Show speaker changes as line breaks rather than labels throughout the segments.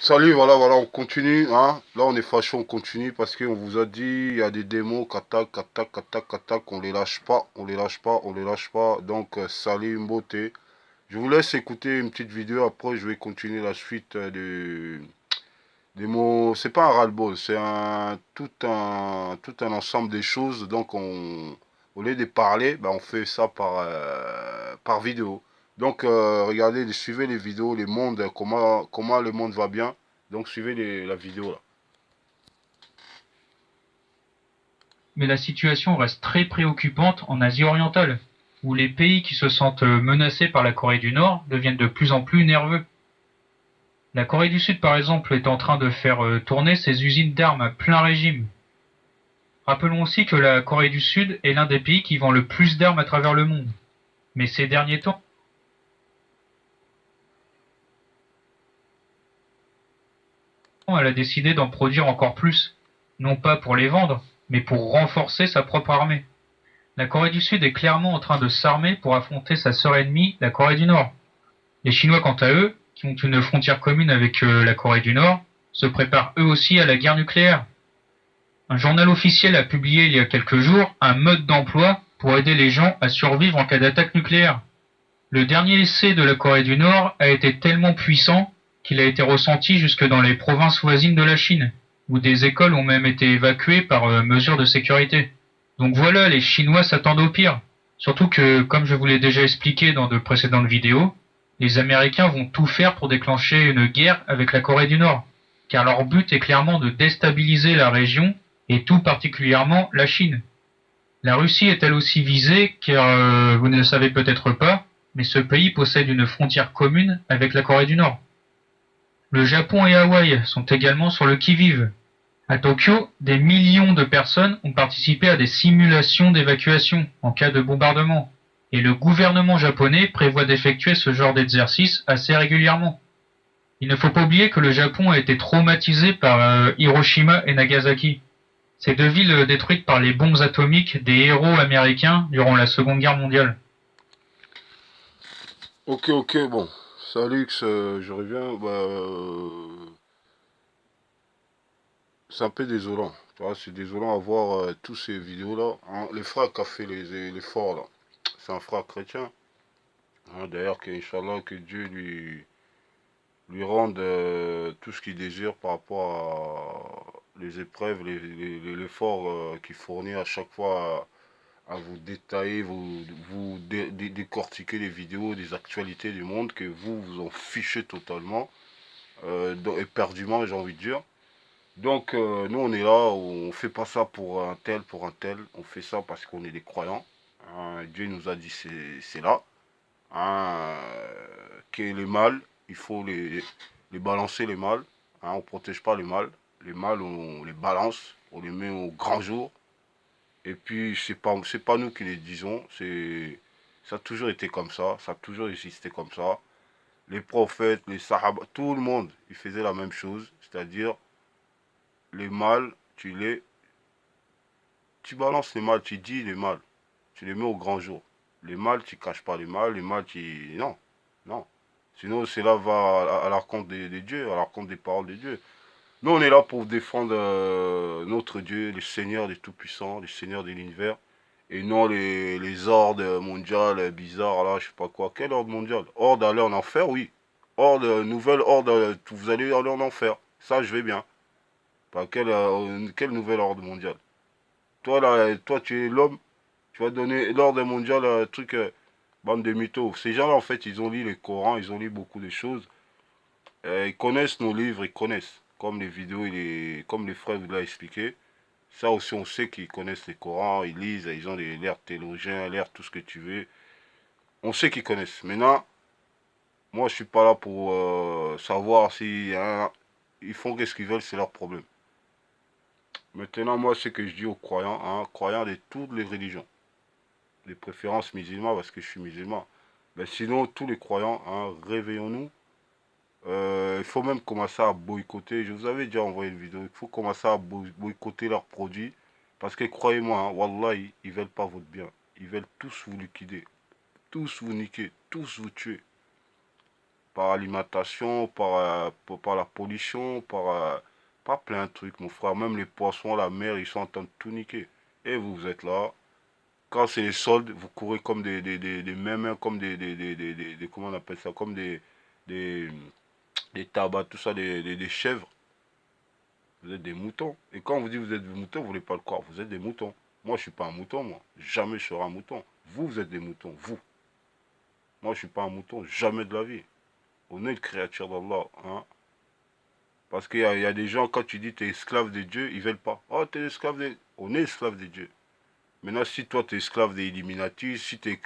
Salut, voilà, on continue, hein. Là, on est fâché, on continue parce qu'on vous a dit, il y a des démos qu'attaquent, on les lâche pas, on les lâche pas. Donc, salut, Mbote. Je vous laisse écouter une petite vidéo, après, je vais continuer la suite des mots. C'est pas un ras-le-bol, c'est tout un ensemble des choses. Donc, au lieu de parler, ben, on fait ça par vidéo. Donc, regardez, suivez les vidéos, les mondes, comment le monde va bien. Donc, suivez la vidéo là.
Mais la situation reste très préoccupante en Asie orientale, où les pays qui se sentent menacés par la Corée du Nord deviennent de plus en plus nerveux. La Corée du Sud, par exemple, est en train de faire tourner ses usines d'armes à plein régime. Rappelons aussi que la Corée du Sud est l'un des pays qui vend le plus d'armes à travers le monde. Mais ces derniers temps, elle a décidé d'en produire encore plus, non pas pour les vendre, mais pour renforcer sa propre armée. La Corée du Sud est clairement en train de s'armer pour affronter sa sœur ennemie, la Corée du Nord. Les Chinois, quant à eux, qui ont une frontière commune avec la Corée du Nord, se préparent eux aussi à la guerre nucléaire. Un journal officiel a publié il y a quelques jours un mode d'emploi pour aider les gens à survivre en cas d'attaque nucléaire. Le dernier essai de la Corée du Nord a été tellement puissant qu'il a été ressenti jusque dans les provinces voisines de la Chine, où des écoles ont même été évacuées par mesure de sécurité. Donc voilà, les Chinois s'attendent au pire. Surtout que, comme je vous l'ai déjà expliqué dans de précédentes vidéos, les Américains vont tout faire pour déclencher une guerre avec la Corée du Nord, car leur but est clairement de déstabiliser la région, et tout particulièrement la Chine. La Russie est elle aussi visée, car vous ne le savez peut-être pas, mais ce pays possède une frontière commune avec la Corée du Nord. Le Japon et Hawaï sont également sur le qui-vive. À Tokyo, des millions de personnes ont participé à des simulations d'évacuation en cas de bombardement, et le gouvernement japonais prévoit d'effectuer ce genre d'exercice assez régulièrement. Il ne faut pas oublier que le Japon a été traumatisé par Hiroshima et Nagasaki. Ces deux villes détruites par les bombes atomiques des héros américains durant la Seconde Guerre mondiale.
Ok, bon. Salut, je reviens. C'est un peu désolant. Tu vois, c'est désolant à voir tous ces vidéos-là, hein. Le frère qui a fait l'effort, là, c'est un frère chrétien, hein. D'ailleurs, que, Inch'Allah, que Dieu lui rende tout ce qu'il désire par rapport à les épreuves, l'effort qu'il fournit à chaque fois à vous détailler, vous décortiquer les vidéos, des actualités du monde, que vous en fichez totalement, éperdument, j'ai envie de dire. Donc, nous, on est là, on fait pas ça pour un tel, on fait ça parce qu'on est des croyants, hein. Dieu nous a dit c'est là, hein, que les mâles, il faut les balancer les mâles, hein, on protège pas les mâles on les balance, on les met au grand jour, et puis c'est pas nous qui les disons, ça a toujours été comme ça a toujours existé comme ça. Les prophètes, les sahaba, tout le monde, ils faisaient la même chose, c'est-à-dire les mâles, tu balances les mâles, tu dis les mâles, tu les mets au grand jour. Les mâles, tu caches pas les mâles, non, non. Sinon, cela va à la rencontre des dieux, à la rencontre des paroles des dieux. Nous, on est là pour défendre notre Dieu, le Seigneur des Tout-Puissants, le Seigneur de l'univers, et non les hordes mondiales bizarres, là, je sais pas quoi. Quelle horde mondiale? Horde aller en enfer, oui. Horde, nouvelle horde, vous allez aller en enfer. Ça, je vais bien. Pas quelle nouvelle ordre mondiale? Toi, là, toi, tu es l'homme, tu vas donner l'ordre mondial, truc, bande de mythos. Ces gens-là, en fait, ils ont lu les Corans, ils ont lu beaucoup de choses. Ils connaissent nos livres, ils connaissent. Comme les vidéos, comme les frères vous l'ont expliqué. Ça aussi, on sait qu'ils connaissent les Corans, ils lisent, ils ont l'air théologiens, l'air tout ce que tu veux. On sait qu'ils connaissent. Maintenant, moi, je suis pas là pour savoir si hein, ils font ce qu'ils veulent, c'est leur problème. Maintenant, moi, ce que je dis aux croyants, hein, croyants de toutes les religions, les préférences musulmanes parce que je suis musulman. Mais sinon, tous les croyants, hein, réveillons-nous. Il faut même commencer à boycotter. Je vous avais déjà envoyé une vidéo. Il faut commencer à boycotter leurs produits. Parce que croyez-moi, hein, Wallah, ils veulent pas votre bien. Ils veulent tous vous liquider. Tous vous niquer. Tous vous tuer. par l'alimentation, par la pollution, par plein de trucs, mon frère. Même les poissons, la mer, ils sont en train de tout niquer. Et vous, vous êtes là. Quand c'est les soldes, vous courez comme des mêmes, comme comment on appelle ça, comme des, des tabacs, tout ça, des chèvres. Vous êtes des moutons. Et quand on vous dit que vous êtes des moutons, vous ne voulez pas le croire. Vous êtes des moutons. Moi, je ne suis pas un mouton, moi. Jamais je serai un mouton. Vous, vous êtes des moutons. Vous. Moi, je ne suis pas un mouton. Jamais de la vie. On est une créature d'Allah. Hein. Parce qu'il y a des gens, quand tu dis tu es esclave des dieux, ils ne veulent pas. Oh, tu es esclave des... On est esclave des dieux. Maintenant, si toi, tu es esclave des Illuminati, si tu es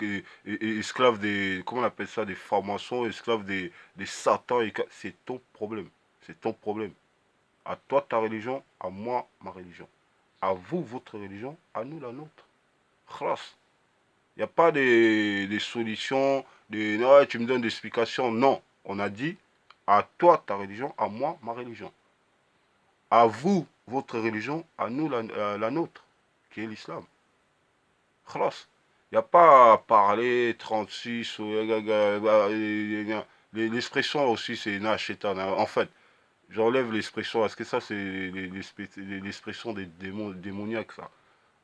esclave des... Comment on appelle ça? Des francs-maçons, esclave des satans, c'est ton problème. C'est ton problème. À toi, ta religion, à moi, ma religion. À vous, votre religion, à nous, la nôtre. Khlas. Il n'y a pas des solutions, des... Non, tu me donnes des explications. Non. On a dit, à toi, ta religion, à moi, ma religion. À vous, votre religion, à nous, la nôtre, qui est l'islam. Khlas. Il n'y a pas à parler 36 ou... L'expression aussi, c'est Nashetan. En fait, j'enlève l'expression, parce que ça, c'est l'expression des démons démoniaques, ça.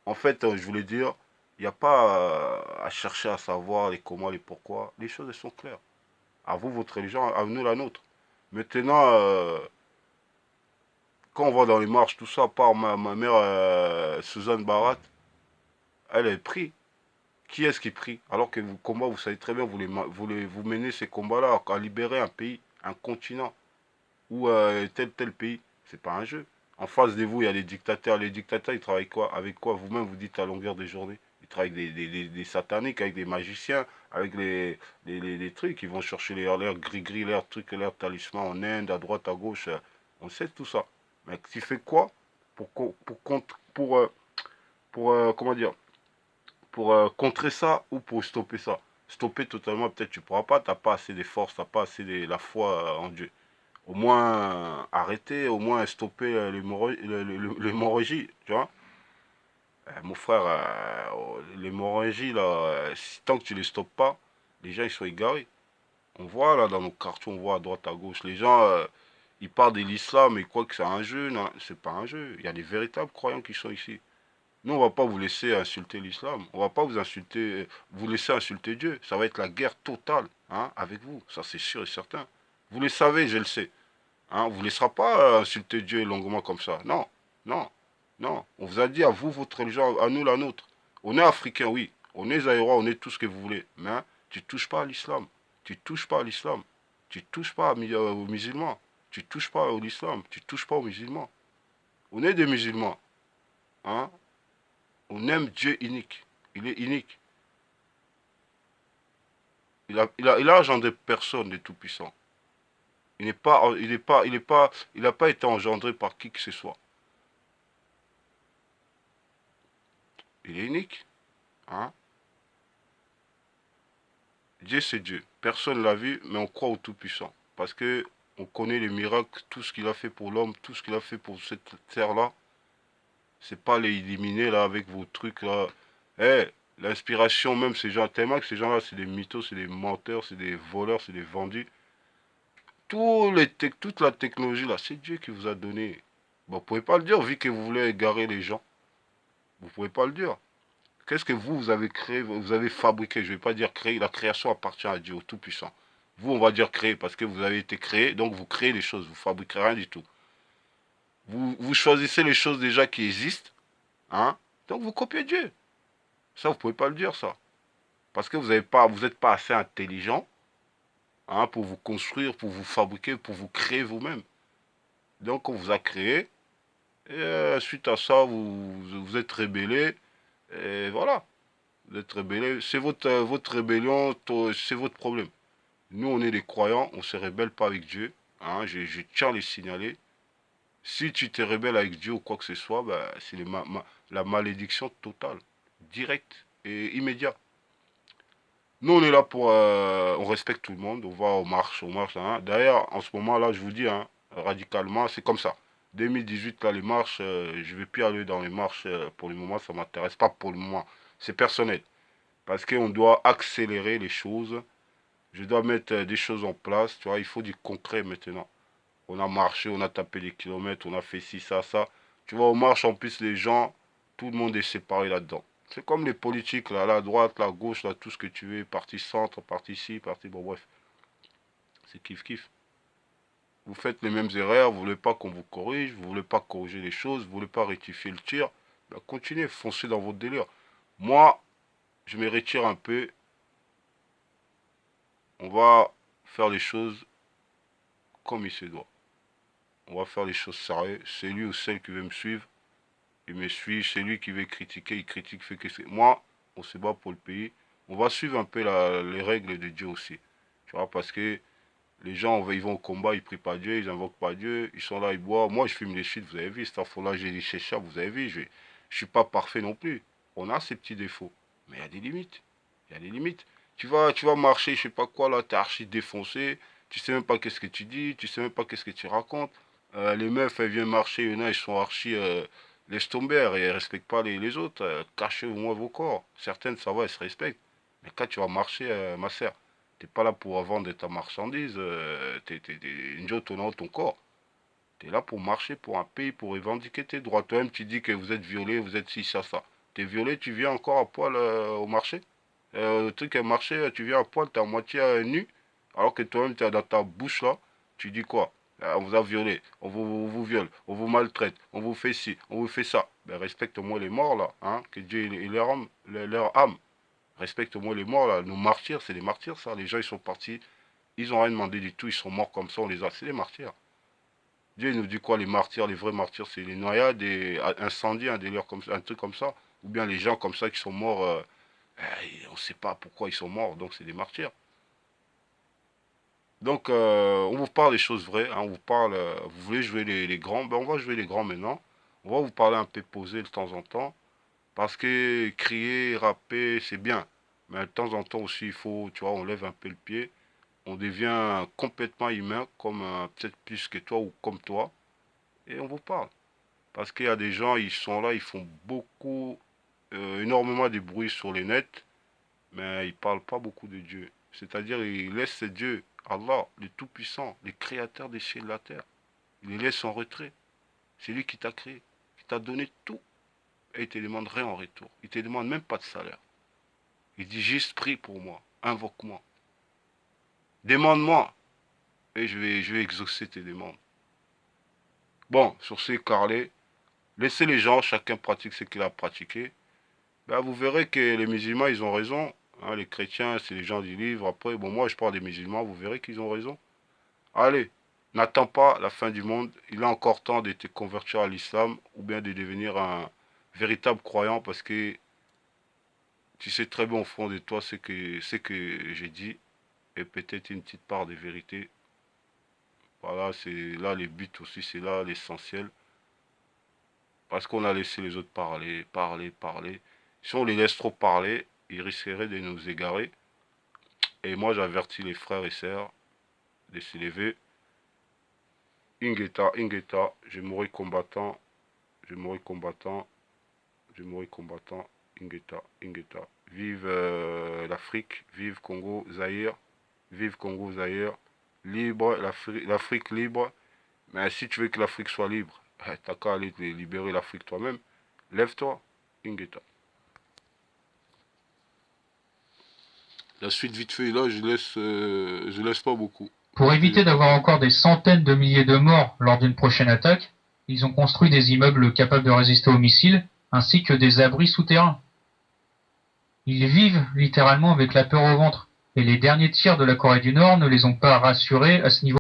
En fait, je voulais dire, il n'y a pas à chercher à savoir les comment, les pourquoi. Les choses, elles sont claires. À vous, votre religion, à nous, la nôtre. Maintenant, quand on va dans les marches, tout ça, par ma mère, Suzanne Barat, elle est pris. Qui est-ce qui prie? Alors que vous, combat, vous savez très bien, vous menez ces combats-là à libérer un pays, un continent, ou tel pays. C'est pas un jeu. En face de vous, il y a les dictateurs. Les dictateurs, ils travaillent quoi? Avec quoi? Vous-même, vous dites à longueur de journée. Ils travaillent avec des sataniques, avec des magiciens, avec les trucs. Ils vont chercher leurs gris-gris, leurs trucs, leurs talismans en Inde, à droite, à gauche. On sait tout ça. Mais tu fais quoi comment dire, pour contrer ça ou pour stopper ça? Stopper totalement, peut-être tu pourras pas. T'as pas assez de force, t'as pas assez de la foi en Dieu. Au moins arrêter, au moins stopper l'hémorragie, tu vois. Mon frère, l'hémorragie, là, tant que tu les stoppes pas, les gens, ils sont égarés. On voit, là, dans nos quartiers, on voit à droite, à gauche, les gens, ils parlent de l'islam et croient que c'est un jeu. Non, c'est pas un jeu. Il y a des véritables croyants qui sont ici. Nous, on va pas vous laisser insulter l'islam. On va pas vous insulter, vous laisser insulter Dieu. Ça va être la guerre totale, hein, avec vous. Ça, c'est sûr et certain. Vous le savez, je le sais. Hein, on ne vous laissera pas insulter Dieu longuement comme ça. Non, non, non. On vous a dit à vous, votre religion, à nous, la nôtre. On est africains, oui. On est Zaïrois, on est tout ce que vous voulez. Mais hein, tu ne touches pas à l'islam. Tu ne touches pas à l'islam. Tu ne touches pas aux musulmans. Tu ne touches pas à l'islam. Tu ne touches pas aux musulmans. On est des musulmans. Hein. On aime Dieu unique. Il est unique. Il a engendré personne de tout-puissant. Il n'a pas été engendré par qui que ce soit. Il est unique. Hein? Dieu, c'est Dieu. Personne ne l'a vu, mais on croit au Tout-Puissant. Parce que on connaît les miracles, tout ce qu'il a fait pour l'homme, tout ce qu'il a fait pour cette terre-là. C'est pas les éliminer là avec vos trucs là. Eh, l'inspiration, même ces gens, tellement que ces gens-là, c'est des mythos, c'est des menteurs, c'est des voleurs, c'est des vendus. Toute la technologie là, c'est Dieu qui vous a donné. Bon, vous pouvez pas le dire, vu que vous voulez égarer les gens. Vous pouvez pas le dire. Qu'est-ce que vous avez créé, vous avez fabriqué? Je ne vais pas dire créer, la création appartient à Dieu, au Tout-Puissant. Vous, on va dire créer, parce que vous avez été créé, donc vous créez les choses, vous fabriquez rien du tout. Vous choisissez les choses déjà qui existent, hein, donc vous copiez Dieu. Ça, vous ne pouvez pas le dire, ça. Parce que vous n'êtes pas assez intelligent, hein, pour vous construire, pour vous fabriquer, pour vous créer vous-même. Donc, on vous a créé, et suite à ça, vous êtes rébellé, et voilà. Vous êtes rébellé. C'est votre rébellion, c'est votre problème. Nous, on est des croyants, on ne se rébelle pas avec Dieu. Hein, je tiens à les signaler. Si tu te rebelles avec Dieu ou quoi que ce soit, bah, c'est la malédiction totale, directe et immédiate. Nous, on est là pour... on respecte tout le monde, on va aux marches, hein. D'ailleurs, en ce moment-là, je vous dis, hein, radicalement, c'est comme ça. 2018, là, les marches, je ne vais plus aller dans les marches pour le moment, ça ne m'intéresse pas pour le moment. C'est personnel. Parce qu'on doit accélérer les choses Je dois mettre des choses en place, tu vois, il faut du concret maintenant. On a marché, on a tapé des kilomètres, on a fait ci, ça. Tu vois, on marche en plus les gens, tout le monde est séparé là-dedans. C'est comme les politiques, là, la droite, la gauche, là, tout ce que tu veux, parti centre, parti ci, parti... Bon, bref, c'est kiff-kiff. Vous faites les mêmes erreurs, vous voulez pas qu'on vous corrige, vous voulez pas corriger les choses, vous voulez pas rectifier le tir. Ben, continuez, foncez dans votre délire. Moi, je me retire un peu. On va faire les choses comme il se doit. On va faire les choses sérieuses. C'est lui ou celle qui veut me suivre, il me suit. C'est lui qui veut critiquer, il critique. Fait que c'est... Moi, on se bat pour le pays. On va suivre un peu les règles de Dieu aussi. Tu vois, parce que les gens, ils vont au combat, ils prient pas Dieu, ils invoquent pas Dieu, ils sont là, ils boivent. Moi, je fume les shit, vous avez vu, cette fois-là, j'ai des chéchas, vous avez vu, je suis pas parfait non plus. On a ces petits défauts. Mais il y a des limites. Il y a des limites. Tu vas marcher, je sais pas quoi, là, t'es archi défoncé, tu sais même pas qu'est-ce que tu dis, tu sais même pas qu'est-ce que tu racontes. Les meufs, elles viennent marcher, il y en a, ils sont archi laisse tomber, et elles respectent pas les autres. Cachez au moins vos corps. Certaines, ça va, elles se respectent. Mais quand tu vas marcher, ma sœur, t'es pas là pour vendre ta marchandise, t'es une joie tenant ton corps. T'es là pour marcher pour un pays, pour revendiquer tes droits. Toi-même, tu dis que vous êtes violé, vous êtes ci, ça. T'es violé, tu viens encore à poil au marché. Le truc est marché, tu viens à poil, t'es à moitié nu. Alors que toi-même, t'es dans ta bouche là, tu dis quoi? On vous a violé, on vous viole, on vous maltraite, on vous fait ci, on vous fait ça. Ben, respecte au moins les morts là, hein, que Dieu il leur âme. Respecte au moins les morts là. Nos martyrs, c'est des martyrs ça. Les gens ils sont partis, ils ont rien demandé du tout, ils sont morts comme ça, on les a. C'est des martyrs. Dieu il nous dit quoi les martyrs, les vrais martyrs, c'est les noyades, des incendies, un délire comme ça, un truc comme ça. Ou bien les gens comme ça qui sont morts, on ne sait pas pourquoi ils sont morts, donc c'est des martyrs. Donc on vous parle des choses vraies, hein, on vous parle, vous voulez jouer les grands, ben on va jouer les grands maintenant. On va vous parler un peu posé de temps en temps. Parce que crier, rapper, c'est bien. Mais de temps en temps aussi, il faut, tu vois, on lève un peu le pied. On devient complètement humain, comme peut-être plus que toi ou comme toi. Et on vous parle. Parce qu'il y a des gens, ils sont là, ils font beaucoup, énormément de bruit sur les nets, mais ils parlent pas beaucoup de Dieu. C'est-à-dire, ils laissent Dieu, Allah, le Tout-Puissant, le Créateur des cieux et de la terre. Il les laisse en retrait. C'est lui qui t'a créé, qui t'a donné tout. Et il te demande rien en retour. Il te demande même pas de salaire. Il dit juste prie pour moi, invoque-moi, demande-moi et je vais exaucer tes demandes. Bon, sur ces carrés, laissez les gens, chacun pratique ce qu'il a pratiqué. Ben, vous verrez que les musulmans, ils ont raison. Hein, les chrétiens, c'est les gens du livre. Après, bon, moi, je parle des musulmans, vous verrez qu'ils ont raison. Allez, n'attends pas la fin du monde. Il est encore temps de te convertir à l'islam ou bien de devenir un véritable croyant parce que tu sais très bien au fond de toi ce que j'ai dit et peut-être une petite part de vérité. Voilà, c'est là les buts aussi, c'est là l'essentiel. Parce qu'on a laissé les autres parler, parler, parler. Si on les laisse trop parler, ils risqueraient de nous égarer. Et moi, j'avertis les frères et sœurs de se lever. Ingeta, Ingeta, je mourrai combattant, je mourrai combattant, je mourrai combattant. Ingeta, Ingeta. Vive l'Afrique, vive Congo, Zaïre, vive Congo, Zaïre. Libre, l'Afrique libre. Mais si tu veux que l'Afrique soit libre, t'as qu'à aller libérer l'Afrique toi-même. Lève-toi, Ingeta. La suite vite fait, là, je laisse pas beaucoup.
Pour éviter d'avoir encore des centaines de milliers de morts lors d'une prochaine attaque, ils ont construit des immeubles capables de résister aux missiles, ainsi que des abris souterrains. Ils vivent littéralement avec la peur au ventre, et les derniers tirs de la Corée du Nord ne les ont pas rassurés à ce niveau.